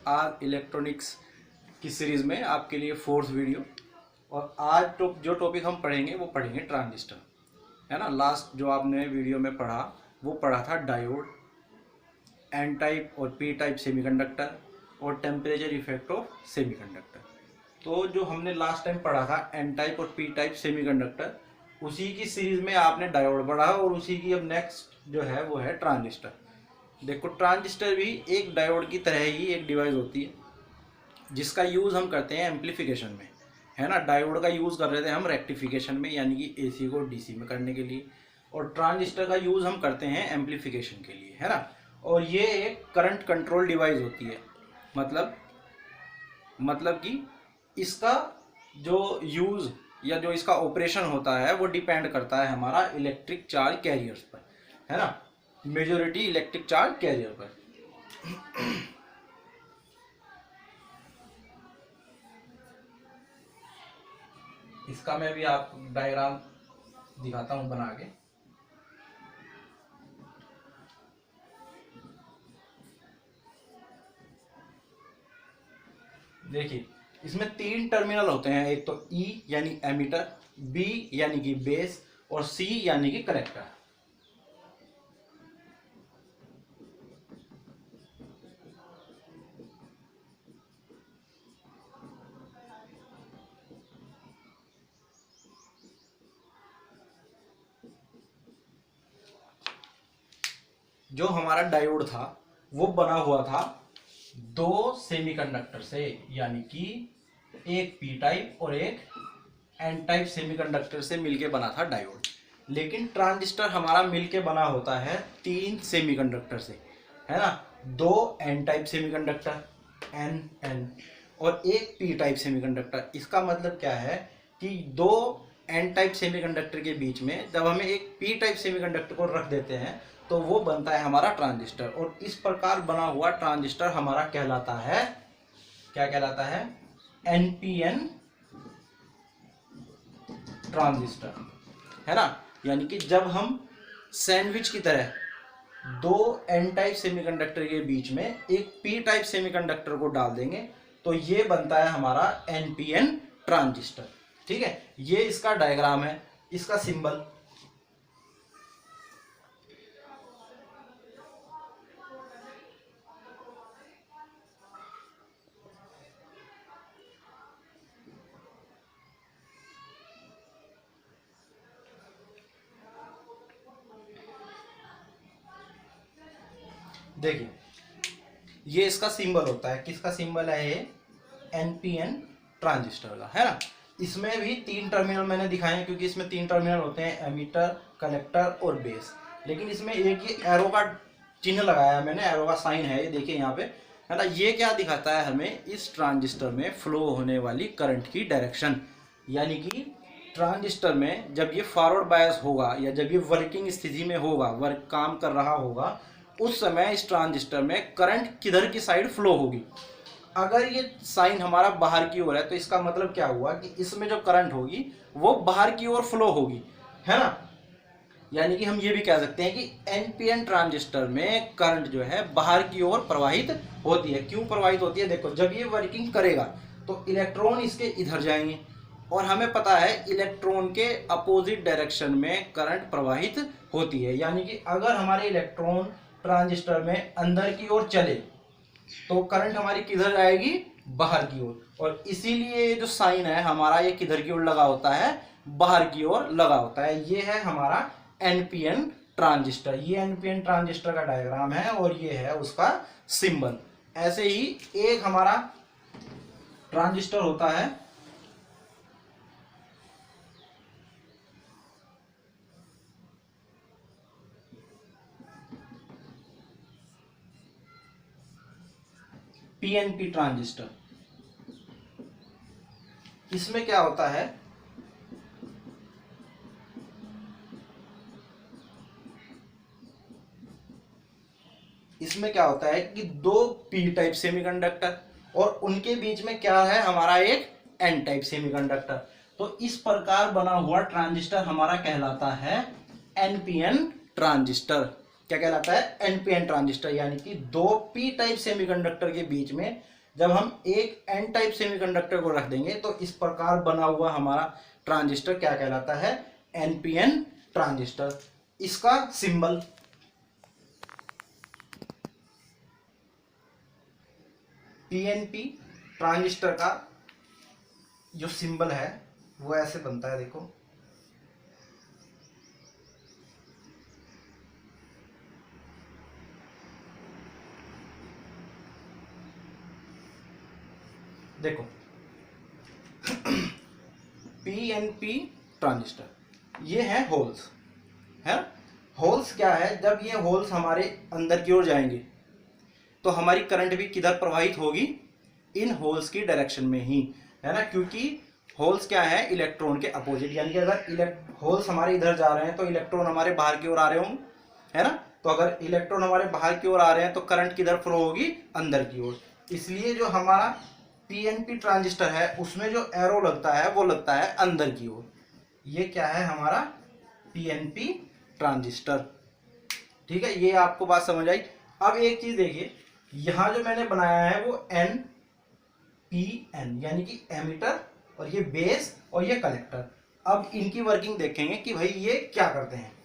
Are electronics की series में आपके लिए 4th वीडियो। और आज तो जो टॉपिक हम पढ़ेंगे वो पढ़ेंगे ट्रांजिस्टर, है ना। लास्ट जो आपने वीडियो में पढ़ा वो पढ़ा था डायोड, एन टाइप और पी टाइप सेमीकंडक्टर और टेम्परेचर इफेक्ट ऑफ सेमीकंडक्टर। तो जो हमने लास्ट टाइम पढ़ा था एन टाइप और पी टाइप सेमीकंडक्टर, उसी की सीरीज़ में आपने डायोड पढ़ा और उसी की अब नेक्स्ट जो है वो है ट्रांजिस्टर। देखो, ट्रांजिस्टर भी एक डायोड की तरह ही एक डिवाइस होती है जिसका यूज़ हम करते हैं एम्पलीफिकेशन में, है ना। डायोड का यूज़ कर रहे थे हम रेक्टिफिकेशन में, यानी कि एसी को डीसी में करने के लिए, और ट्रांजिस्टर का यूज़ हम करते हैं एम्पलीफिकेशन के लिए, है ना। और ये एक करंट कंट्रोल डिवाइस होती है। मतलब कि इसका जो यूज़ या जो इसका ऑपरेशन होता है वो डिपेंड करता है हमारा इलेक्ट्रिक चार्ज कैरियर्स पर, है ना, मेजॉरिटी इलेक्ट्रिक चार्ज कैरियर पर। इसका मैं भी आप डायग्राम दिखाता हूं बना के। देखिए, इसमें 3 टर्मिनल होते हैं, एक तो E यानी एमीटर, B यानी कि बेस और C यानी कि कलेक्टर। जो हमारा डायोड था वो बना हुआ था 2 सेमीकंडक्टर से, यानी कि एक पी टाइप और एक एन टाइप सेमीकंडक्टर से मिलके बना था डायोड। लेकिन ट्रांजिस्टर हमारा मिलके बना होता है 3 सेमीकंडक्टर से, है ना। 2 एन टाइप सेमीकंडक्टर एन और एक पी टाइप सेमीकंडक्टर। इसका मतलब क्या है कि 2 एन टाइप सेमीकंडक्टर के बीच में जब हमें एक पी टाइप सेमीकंडक्टर को रख देते हैं तो वो बनता है हमारा ट्रांजिस्टर। और इस प्रकार बना हुआ ट्रांजिस्टर हमारा कहलाता है, क्या कहलाता है, एनपीएन ट्रांजिस्टर, है ना। यानी कि जब हम सैंडविच की तरह 2 एन टाइप सेमीकंडक्टर के बीच में एक पी टाइप सेमीकंडक्टर को डाल देंगे तो ये बनता है हमारा एनपीएन ट्रांजिस्टर। ठीक है, ये इसका डायग्राम है, इसका सिंबल। देखिए, ये इसका सिंबल होता है, किसका सिंबल है ये, एनपीएन ट्रांजिस्टर का, है ना। इसमें भी 3 टर्मिनल मैंने दिखाए हैं क्योंकि इसमें 3 टर्मिनल होते हैं, एमीटर, कलेक्टर और बेस। लेकिन इसमें एक ये एरो का चिन्ह लगाया मैंने, एरो का साइन है, ये देखिए यहाँ पे, है ना। ये क्या दिखाता है हमें, इस ट्रांजिस्टर में फ्लो होने वाली करंट की डायरेक्शन। यानी कि ट्रांजिस्टर में जब ये फॉरवर्ड बायस होगा या जब ये वर्किंग स्थिति में होगा, वर्क काम कर रहा होगा, उस समय इस ट्रांजिस्टर में करंट किधर की साइड फ्लो होगी। अगर ये साइन हमारा बाहर की ओर है तो इसका मतलब क्या हुआ कि इसमें जो करंट होगी वो बाहर की ओर फ्लो होगी, है ना। यानी कि हम ये भी कह सकते हैं कि एनपीएन ट्रांजिस्टर में करंट जो है बाहर की ओर प्रवाहित होती है। क्यों प्रवाहित होती है, देखो, जब ये वर्किंग करेगा तो इलेक्ट्रॉन इसके इधर जाएंगे और हमें पता है इलेक्ट्रॉन के अपोजिट डायरेक्शन में करंट प्रवाहित होती है। यानी कि अगर हमारे इलेक्ट्रॉन ट्रांजिस्टर में अंदर की ओर चले तो करंट हमारी किधर जाएगी, बाहर की ओर। और इसीलिए जो साइन है हमारा ये किधर की ओर लगा होता है, बाहर की ओर लगा होता है। ये है हमारा एनपीएन ट्रांजिस्टर। ये एनपीएन ट्रांजिस्टर का डायग्राम है और ये है उसका सिंबल। ऐसे ही एक हमारा ट्रांजिस्टर होता है पीएनपी ट्रांजिस्टर। इसमें क्या होता है, इसमें क्या होता है कि 2 पी टाइप सेमीकंडक्टर और उनके बीच में क्या है, हमारा एक एन टाइप सेमीकंडक्टर। तो इस प्रकार बना हुआ ट्रांजिस्टर हमारा कहलाता है एनपीएन ट्रांजिस्टर। क्या कहलाता है, एनपीएन ट्रांजिस्टर, यानी कि दो पी टाइप सेमीकंडक्टर के बीच में जब हम एक एन टाइप सेमीकंडक्टर को रख देंगे तो इस प्रकार बना हुआ हमारा ट्रांजिस्टर क्या कहलाता है, एनपीएन ट्रांजिस्टर। इसका सिंबल पीएनपी ट्रांजिस्टर का जो सिंबल है वो ऐसे बनता है, देखो देखो पीएनपी ट्रांजिस्टर, ये है होल्स है। होल्स क्या है, जब ये होल्स हमारे अंदर की ओर जाएंगे तो हमारी करंट भी किधर प्रवाहित होगी, इन होल्स की डायरेक्शन में ही, है ना, क्योंकि होल्स क्या है, इलेक्ट्रॉन के अपोजिट, यानी कि अगर होल्स हमारे इधर जा रहे हैं तो इलेक्ट्रॉन हमारे बाहर की ओर आ रहे होंगे, है ना। तो अगर इलेक्ट्रॉन हमारे बाहर की ओर आ रहे हैं तो करंट किधर फ्लो होगी, अंदर की ओर। इसलिए जो हमारा पीएनपी ट्रांजिस्टर है उसमें जो एरो लगता है वो लगता है अंदर की ओर। ये क्या है हमारा पीएनपी ट्रांजिस्टर, ठीक है, ये आपको बात समझ आई। अब एक चीज देखिए, यहां जो मैंने बनाया है वो एन पी एन, यानी कि एमीटर, और ये बेस और ये कलेक्टर। अब इनकी वर्किंग देखेंगे कि भाई ये क्या करते हैं।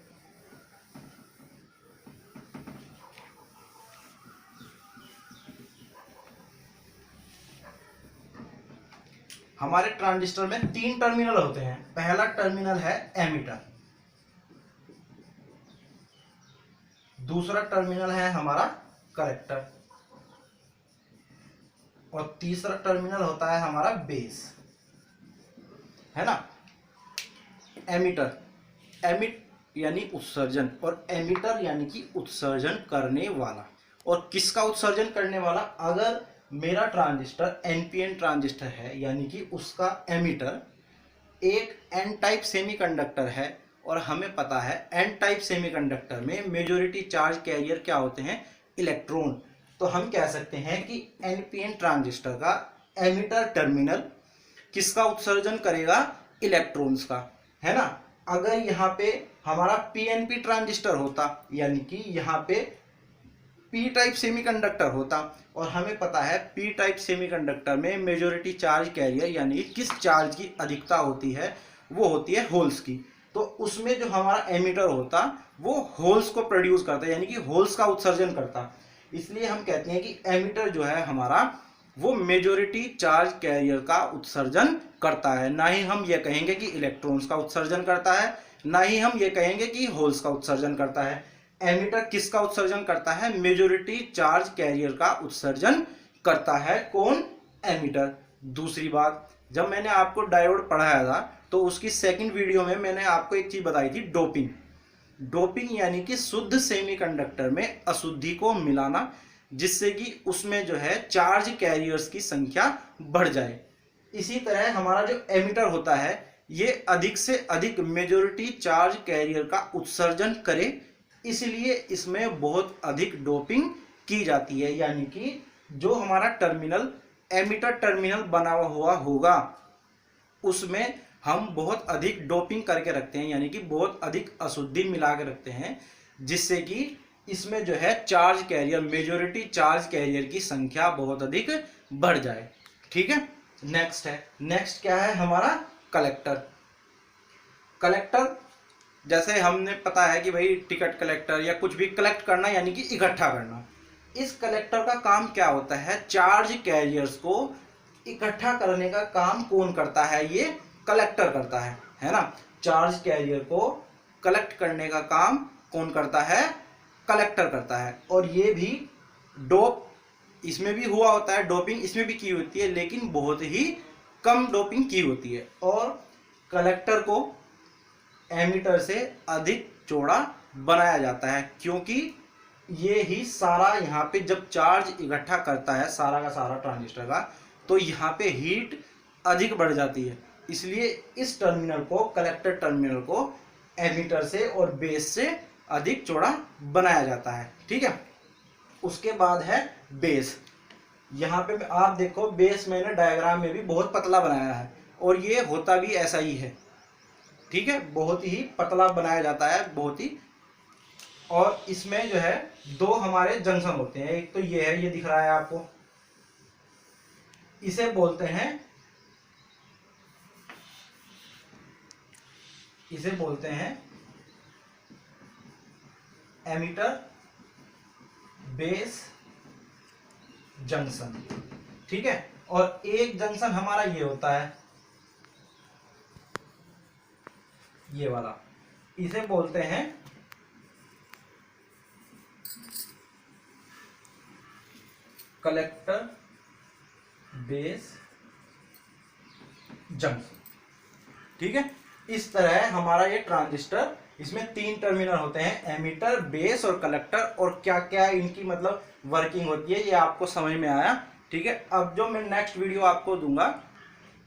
हमारे ट्रांजिस्टर में तीन टर्मिनल होते हैं। पहला टर्मिनल है एमीटर, दूसरा टर्मिनल है हमारा कलेक्टर, और तीसरा टर्मिनल होता है हमारा बेस, है ना। एमीटर, एमिट यानी उत्सर्जन, और एमीटर यानी कि उत्सर्जन करने वाला। और किसका उत्सर्जन करने वाला, अगर मेरा ट्रांजिस्टर एनपीएन ट्रांजिस्टर है यानी कि उसका एमीटर एक एन टाइप सेमीकंडक्टर है, और हमें पता है एन टाइप सेमीकंडक्टर में मेजॉरिटी चार्ज कैरियर क्या होते हैं, इलेक्ट्रॉन। तो हम कह सकते हैं कि एनपीएन ट्रांजिस्टर का एमीटर टर्मिनल किसका उत्सर्जन करेगा, इलेक्ट्रॉन्स का, है ना। अगर यहाँ पे हमारा पीएनपी ट्रांजिस्टर होता, यानी कि यहाँ पे पी टाइप सेमीकंडक्टर होता, और हमें पता है पी टाइप सेमीकंडक्टर में मेजॉरिटी चार्ज कैरियर यानी कि किस चार्ज की अधिकता होती है, वो होती है होल्स की। तो उसमें जो हमारा एमीटर होता वो होल्स को प्रोड्यूस करता है, यानी कि होल्स का उत्सर्जन करता। इसलिए हम कहते हैं कि एमीटर जो है हमारा वो मेजॉरिटी चार्ज कैरियर का उत्सर्जन करता है। ना ही हम ये कहेंगे कि इलेक्ट्रॉन्स का उत्सर्जन करता है, ना ही हम ये कहेंगे कि होल्स का उत्सर्जन करता है। एमीटर किसका उत्सर्जन करता है, मेजॉरिटी चार्ज कैरियर का उत्सर्जन करता है। कौन, एमीटर। दूसरी बात, जब मैंने आपको डायोड पढ़ाया था तो उसकी सेकंड वीडियो में मैंने आपको एक चीज बताई थी, डोपिंग। डोपिंग यानी कि शुद्ध सेमीकंडक्टर में अशुद्धि को मिलाना, जिससे कि उसमें जो है चार्ज कैरियर्स की संख्या बढ़ जाए। इसी तरह हमारा जो एमीटर होता है ये अधिक से अधिक मेजॉरिटी चार्ज कैरियर का उत्सर्जन करे, इसलिए इसमें बहुत अधिक डोपिंग की जाती है। यानी कि जो हमारा टर्मिनल एमीटर टर्मिनल बना हुआ होगा उसमें हम बहुत अधिक डोपिंग करके रखते हैं, यानी कि बहुत अधिक अशुद्धि मिला के रखते हैं, जिससे कि इसमें जो है charge carrier majority charge carrier की संख्या बहुत अधिक बढ़ जाए। ठीक है, नेक्स्ट क्या है हमारा कलेक्टर। कलेक्टर जैसे हमने पता है कि भाई टिकट कलेक्टर या कुछ भी कलेक्ट करना यानी कि इकट्ठा करना। इस कलेक्टर का काम क्या होता है, चार्ज कैरियर्स को इकट्ठा करने का काम कौन करता है, ये कलेक्टर करता है ना। चार्ज कैरियर को कलेक्ट करने का काम कौन करता है, कलेक्टर करता है। और ये भी डोप इसमें भी हुआ होता है, डोपिंग इसमें भी की होती है, लेकिन बहुत ही कम डोपिंग की होती है। और कलेक्टर को एमीटर से अधिक चौड़ा बनाया जाता है, क्योंकि ये ही सारा यहाँ पे जब चार्ज इकट्ठा करता है सारा का सारा ट्रांजिस्टर का, तो यहाँ पे हीट अधिक बढ़ जाती है। इसलिए इस टर्मिनल को, कलेक्टर टर्मिनल को एमीटर से और बेस से अधिक चौड़ा बनाया जाता है। ठीक है, उसके बाद है बेस। यहाँ पे आप देखो बेस मैंने डायग्राम में भी बहुत पतला बनाया है, और ये होता भी ऐसा ही है। ठीक है, बहुत ही पतला बनाया जाता है, बहुत ही। और इसमें जो है दो हमारे जंक्शन होते हैं। एक तो ये है, ये दिख रहा है आपको, इसे बोलते हैं एमीटर बेस जंक्शन, ठीक है। और एक जंक्शन हमारा ये होता है, ये वाला, इसे बोलते हैं कलेक्टर बेस जंक्शन, ठीक है। इस तरह हमारा ये ट्रांजिस्टर, इसमें 3 टर्मिनल होते हैं, एमीटर, बेस और कलेक्टर, और क्या क्या इनकी मतलब वर्किंग होती है ये आपको समझ में आया, ठीक है। अब जो मैं नेक्स्ट वीडियो आपको दूंगा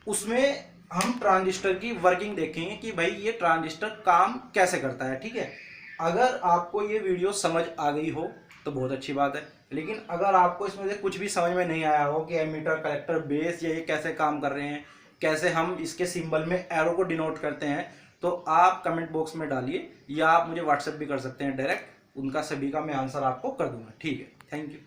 उसमें हम ट्रांजिस्टर की वर्किंग देखेंगे कि भाई ये ट्रांजिस्टर काम कैसे करता है, ठीक है। अगर आपको ये वीडियो समझ आ गई हो तो बहुत अच्छी बात है, लेकिन अगर आपको इसमें से कुछ भी समझ में नहीं आया हो कि एमीटर, कलेक्टर, बेस ये कैसे काम कर रहे हैं, कैसे हम इसके सिंबल में एरो को डिनोट करते हैं, तो आप कमेंट बॉक्स में डालिए या आप मुझे व्हाट्सएप भी कर सकते हैं डायरेक्ट, उनका सभी का मैं आंसर आपको कर दूंगा, ठीक है। Thank you.